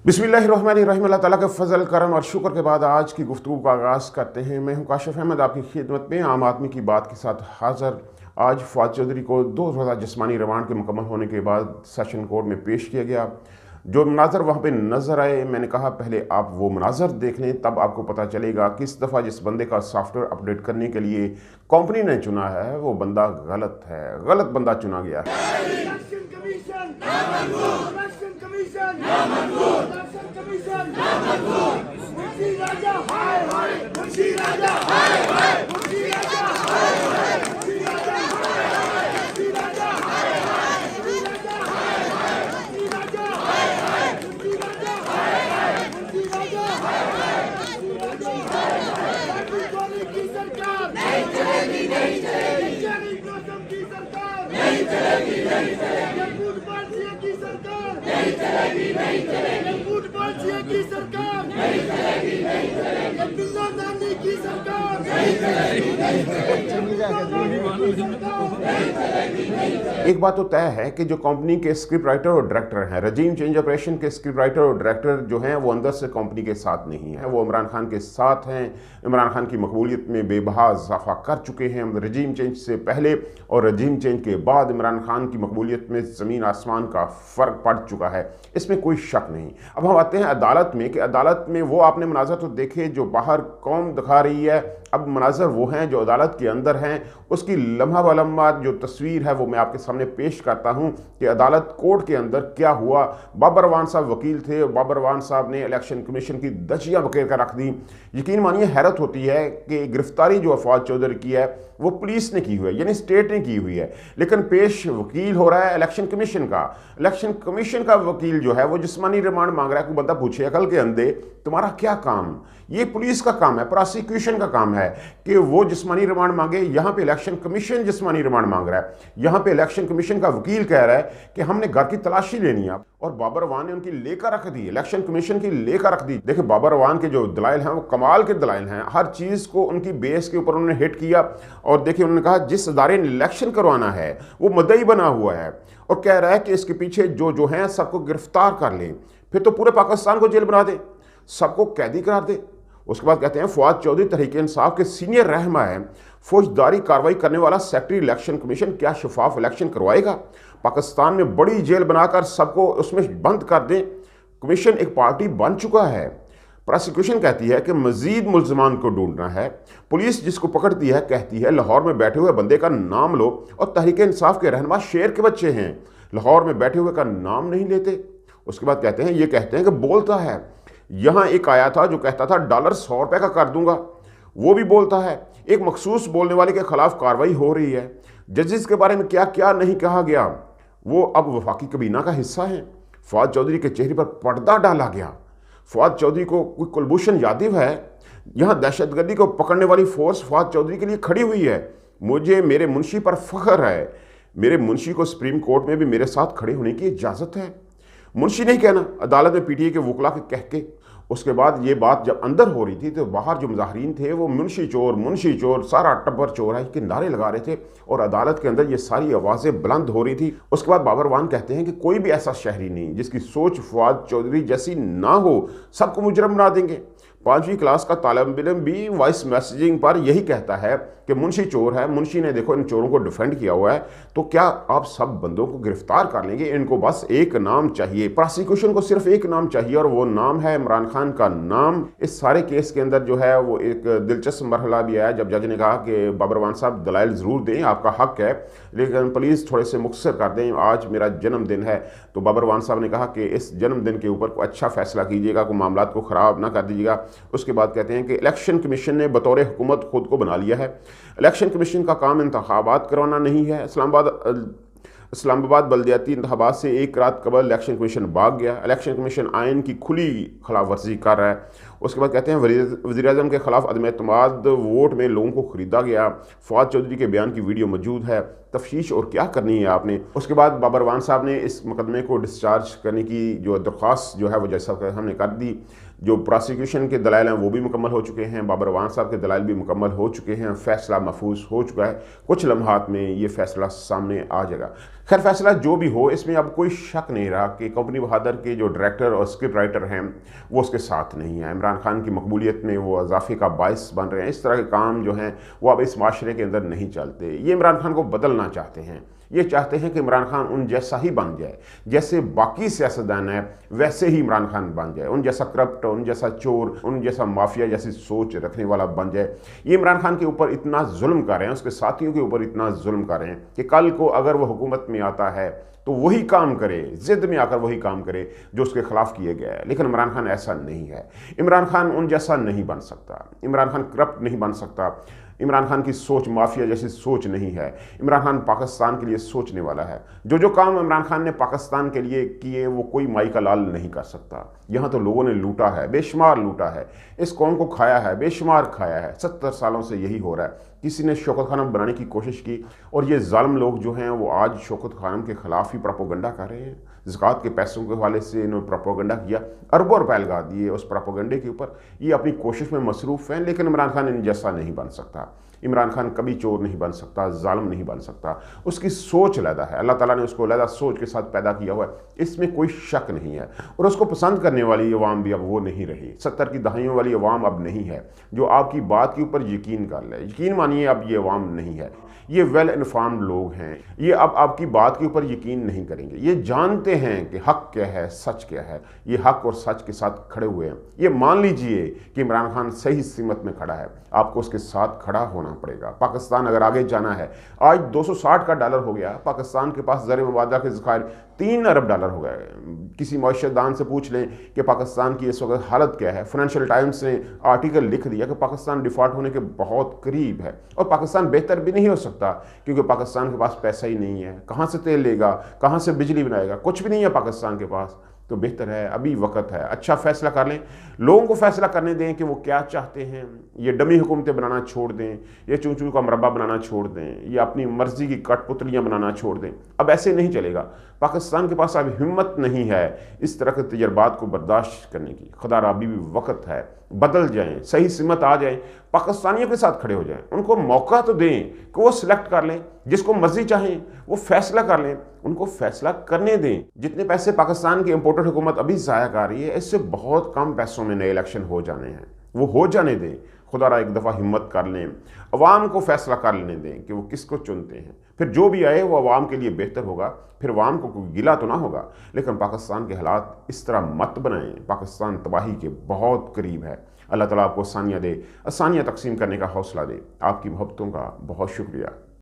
बिस्मिल्लाहिर्रहमानिर्रहीम। अल्लाह ताला के फ़ज़ल करम और शुक्र के बाद आज की गुफ्तगू का आगाज़ करते हैं। मैं हूं काशिफ़ अहमद आपकी खिदमत में आम आदमी की बात के साथ हाज़िर। आज फ़वाद चौधरी को 2 रोज़ा जिस्मानी रिमांड के मुकम्मल होने के बाद सेशन कोर्ट में पेश किया गया। जो मनाज़र वहाँ पे नज़र आए, मैंने कहा पहले आप वो मनाज़र देख लें, तब आपको पता चलेगा किस दफ़ा जिस बंदे का सॉफ्टवेयर अपडेट करने के लिए कंपनी ने चुना है वो बंदा गलत है, गलत बंदा चुना गया है। एक बात तो तय है कि जो कंपनी के स्क्रिप्ट राइटर और डायरेक्टर हैं, रजीम चेंज ऑपरेशन के स्क्रिप्ट राइटर और डायरेक्टर जो हैं वो अंदर से कंपनी के साथ नहीं है, वो इमरान खान के साथ हैं। इमरान खान की मकबूलियत में बेबहा इजाफा कर चुके हैं। रजीम चेंज से पहले और रजीम चेंज के बाद इमरान खान की मकबूलियत में ज़मीन आसमान का फ़र्क पड़ चुका है, इसमें कोई शक नहीं। अब हम आते हैं अदालत में कि अदालत में वो आपने मनाज़र तो देखे जो बाहर कौम दिखा रही है, अब मनाज़र वो हैं जो अदालत के अंदर हैं। उसकी लम्हा ब लम्हा जो तस्वीर है वो मैं आपके सामने पेश करता हूं कि अदालत कोर्ट के अंदर क्या हुआ। बाबर अवान साहब वकील थे और बाबर अवान साहब ने इलेक्शन कमीशन की दचियाँ बखेर कर रख दी। यकीन मानिए हैरत होती है कि गिरफ्तारी जो फवाद चौधरी की है वो पुलिस ने की हुई है, यानी स्टेट ने की हुई है, लेकिन पेश वकील हो रहा है इलेक्शन कमीशन का। इलेक्शन कमीशन का वकील जो है वो जिस्मानी रिमांड मांग रहा है। कोई बंदा पूछे अकल के अंधे तुम्हारा क्या काम? ये पुलिस का काम है, प्रोसिक्यूशन का काम है कि वो जिस्मानी रिमांड मांगे। यहाँ पे इलेक्शन कमीशन जिस्मानी रिमांड मांग रहा है। यहाँ पे इलेक्शन कमीशन का वकील कह रहा है कि हमने घर की तलाशी लेनी है, और बाबर अवान ने उनकी लेकर रख दी, इलेक्शन कमीशन की लेकर रख दी। देखिए बाबर अवान के जो दलाइल हैं वो कमाल के दलाइल हैं, हर चीज़ को उनकी बेस के ऊपर उन्होंने हिट किया। और देखिए उन्होंने कहा जिस अदारे ने इलेक्शन करवाना है वो मुद्दई बना हुआ है, और कह रहा है कि इसके पीछे जो हैं सबको गिरफ्तार कर लें, फिर तो पूरे पाकिस्तान को जेल बना दे, सबको कैदी करार दे। उसके बाद कहते हैं फवाद चौधरी तहरीक इंसाफ के सीनियर रहनुमा है, फौजदारी कार्रवाई करने वाला सेक्रेटरी इलेक्शन कमीशन क्या शफाफ इलेक्शन करवाएगा? पाकिस्तान में बड़ी जेल बनाकर सबको उसमें बंद कर दें। कमीशन एक पार्टी बन चुका है। प्रोसिक्यूशन कहती है कि मजीद मुल्ज़मान को ढूंढना है। पुलिस जिसको पकड़ती है कहती है लाहौर में बैठे हुए बंदे का नाम लो, और तहरीक इंसाफ के रहनुमा शेर के बच्चे हैं, लाहौर में बैठे हुए का नाम नहीं लेते। उसके बाद कहते हैं कि बोलता है। यहाँ एक आया था जो कहता था डॉलर 100 रुपये का कर दूंगा, वो भी बोलता है। एक मखसूस बोलने वाले के खिलाफ कार्रवाई हो रही है। जजेस के बारे में क्या क्या नहीं कहा गया, वो अब वफाकी कबीना का हिस्सा है। फवाद चौधरी के चेहरे पर पर्दा डाला गया। फवाद चौधरी को कोई कुलभूषण यादव है? यहाँ दहशतगर्दी को पकड़ने वाली फोर्स फवाद चौधरी के लिए खड़ी हुई है। मुझे मेरे मुंशी पर फख्र है, मेरे मुंशी को सुप्रीम कोर्ट में भी मेरे साथ खड़े होने की इजाज़त है। मुंशी नहीं कहना, अदालत में पीटीए के वकला के कह के। उसके बाद ये बात जब अंदर हो रही थी तो बाहर जो मुजाहरीन थे वो मुंशी चोर, सारा टब्बर चोर है के नारे लगा रहे थे, और अदालत के अंदर ये सारी आवाज़ें बुलंद हो रही थी। उसके बाद बाबर अवान कहते हैं कि कोई भी ऐसा शहरी नहीं जिसकी सोच फवाद चौधरी जैसी ना हो, सबको मुजरम बना देंगे। 5वीं क्लास का तालिब इल्म भी वॉइस मैसेजिंग पर यही कहता है कि मुंशी चोर है, मुंशी ने देखो इन चोरों को डिफेंड किया हुआ है। तो क्या आप सब बंदों को गिरफ्तार कर लेंगे? इनको बस एक नाम चाहिए, प्रोसिक्यूशन को सिर्फ एक नाम चाहिए, और वो नाम है इमरान खान का नाम। इस सारे केस के अंदर जो है वो एक दिलचस्प मरहला भी आया जब जज ने कहा कि बाबर अवान साहब दलाइल ज़रूर दें, आपका हक है, लेकिन प्लीज़ थोड़े से मुख्तसर कर दें, आज मेरा जन्मदिन है। तो बाबर अवान साहब ने कहा कि इस जन्मदिन के ऊपर कोई अच्छा फैसला कीजिएगा, कोई मामला को ख़राब ना कर दीजिएगा। उसके बाद कहते हैं कि इलेक्शन कमीशन ने बतौर हुकूमत खुद को बना लिया है। इलेक्शन कमीशन का काम इंतखाबात करवाना नहीं है। इस्लामाबाद बल्दियाती इंतखाबात से एक रात कबल इलेक्शन कमीशन भाग गया। इलेक्शन कमीशन आइन की खुली खिलाफ वर्जी कर रहा है। उसके बाद कहते हैं वज़ीर-ए-आज़म के खिलाफ अदम एतमाद वोट में लोगों को ख़रीदा गया। फवाद चौधरी के बयान की वीडियो मौजूद है। तफ्तीश और क्या करनी है आपने। उसके बाद बाबर अवान साहब ने इस मुकदमे को डिस्चार्ज करने की जो दरख्वास्त जो है वो जैसा हमने कर दी। जो प्रोसिक्यूशन के दलाइल हैं वो भी मुकम्मल हो चुके हैं, बाबर अवान साहब के दलाइल भी मुकम्मल हो चुके हैं, फ़ैसला महफूज हो चुका है, कुछ लम्हात में ये फ़ैसला सामने आ जाएगा। खैर फ़ैसला जो भी हो, इसमें अब कोई शक नहीं रहा कि कंपनी बहादुर के जो डायरेक्टर और स्क्रिप्ट राइटर हैं वो उसके साथ नहीं है। इमरान खान की मकबूलियत में वो इजाफे का बायस बन रहे हैं। इस तरह के काम जो हैं वो अब इस माशरे के अंदर नहीं चलते। ये इमरान खान को बदलना चाहते हैं, ये चाहते हैं कि इमरान खान उन जैसा ही बन जाए, जैसे बाकी सियासतदान है वैसे ही इमरान खान बन जाए, उन जैसा करप्ट, उन जैसा चोर, उन जैसा माफिया जैसी सोच रखने वाला बन जाए। ये इमरान खान के ऊपर इतना जुल्म कर रहे हैं, उसके साथियों के ऊपर इतना जुल्म कर रहे हैं कि कल को अगर वो हुकूमत में आता है तो वही काम करे, जिद में आकर वही काम करे जो उसके खिलाफ किए गया है। लेकिन इमरान खान ऐसा नहीं है। इमरान खान उन जैसा नहीं बन सकता, इमरान खान करप्ट नहीं बन सकता, इमरान खान की सोच माफिया जैसी सोच नहीं है। इमरान खान पाकिस्तान के लिए सोचने वाला है। जो जो काम इमरान खान ने पाकिस्तान के लिए किए वो कोई माई का लाल नहीं कर सकता। यहाँ तो लोगों ने लूटा है, बेशुमार लूटा है, इस कौम को खाया है, बेशुमार खाया है। 70 सालों से यही हो रहा है। किसी ने शौकत खानम बनाने की कोशिश की और ये जालिम लोग जो हैं वो आज शौकत खानम के खिलाफ ही प्रोपोगंडा कर रहे हैं। ज़कात के पैसों के हवाले से इन्होंने प्रोपोगंडा किया, अरबों रुपए लगा दिए उस प्रोपोगंडे के ऊपर। ये अपनी कोशिश में मसरूफ़ हैं, लेकिन इमरान खान इन जैसा नहीं बन सकता। इमरान खान कभी चोर नहीं बन सकता, जालिम नहीं बन सकता। उसकी सोच अलहदा है, अल्लाह ताला ने उसको अलहदा सोच के साथ पैदा किया हुआ है, इसमें कोई शक नहीं है। और उसको पसंद करने वाली अवाम भी अब वो नहीं रही। 70 की दहाइयों वाली अवाम अब नहीं है जो आपकी बात के ऊपर यकीन कर ले। यकीन मानिए अब ये अवाम नहीं है। ये वेल इन्फॉर्म्ड लोग हैं, ये अब आपकी बात के ऊपर यकीन नहीं करेंगे। ये जानते हैं कि हक क्या है, सच क्या है। ये हक और सच के साथ खड़े हुए हैं। ये मान लीजिए कि इमरान खान सही सिमत में खड़ा है, आपको उसके साथ खड़ा होना पड़ेगा। पाकिस्तान अगर आगे जाना है, आज 260 का डॉलर हो गया, पाकिस्तान के पास ज़र मुबादला के ज़खायर 3 अरब डॉलर हो गए। किसी मईशतदान से पूछ लें कि पाकिस्तान की इस वक्त हालत क्या है। फाइनेंशियल टाइम्स ने आर्टिकल लिख दिया कि पाकिस्तान डिफ़ॉल्ट होने के बहुत करीब है। और पाकिस्तान बेहतर भी नहीं हो सकता क्योंकि पाकिस्तान के पास पैसा ही नहीं है। कहाँ से तेल लेगा, कहाँ से बिजली बनाएगा, कुछ भी नहीं है पाकिस्तान के पास। तो बेहतर है अभी वक्त है, अच्छा फैसला कर लें, लोगों को फैसला करने दें कि वो क्या चाहते हैं। ये डमी हुकूमतें बनाना छोड़ दें, ये चूं चूं का मरबा बनाना छोड़ दें, ये अपनी मर्जी की कठपुतलियाँ बनाना छोड़ दें। अब ऐसे नहीं चलेगा। पाकिस्तान के पास अब हिम्मत नहीं है इस तरह के तजर्बात को बर्दाश्त करने की। खुदा अभी भी वक्त है, बदल जाएं, सही सिमत आ जाएं, पाकिस्तानियों के साथ खड़े हो जाएं। उनको मौका तो दें कि वो सिलेक्ट कर लें, जिसको मर्जी चाहें वो फैसला कर लें, उनको फैसला करने दें। जितने पैसे पाकिस्तान की इम्पोर्टेड हुकूमत अभी ज़ाया कर रही है, इससे बहुत कम पैसों में नए इलेक्शन हो जाने हैं। वो हो जाने दें। खुदा एक दफ़ा हिम्मत कर लें, अवाम को फैसला कर लेने दें कि वो किसको चुनते हैं। फिर जो भी आए वो अवाम के लिए बेहतर होगा। फिर अवाम को कोई गिला तो ना होगा। लेकिन पाकिस्तान के हालात इस तरह मत बनाएं। पाकिस्तान तबाही के बहुत करीब है। अल्लाह ताला आपको आसानियाँ दे, आसानियाँ तकसीम करने का हौसला दे। आपकी मोहब्बतों का बहुत शुक्रिया।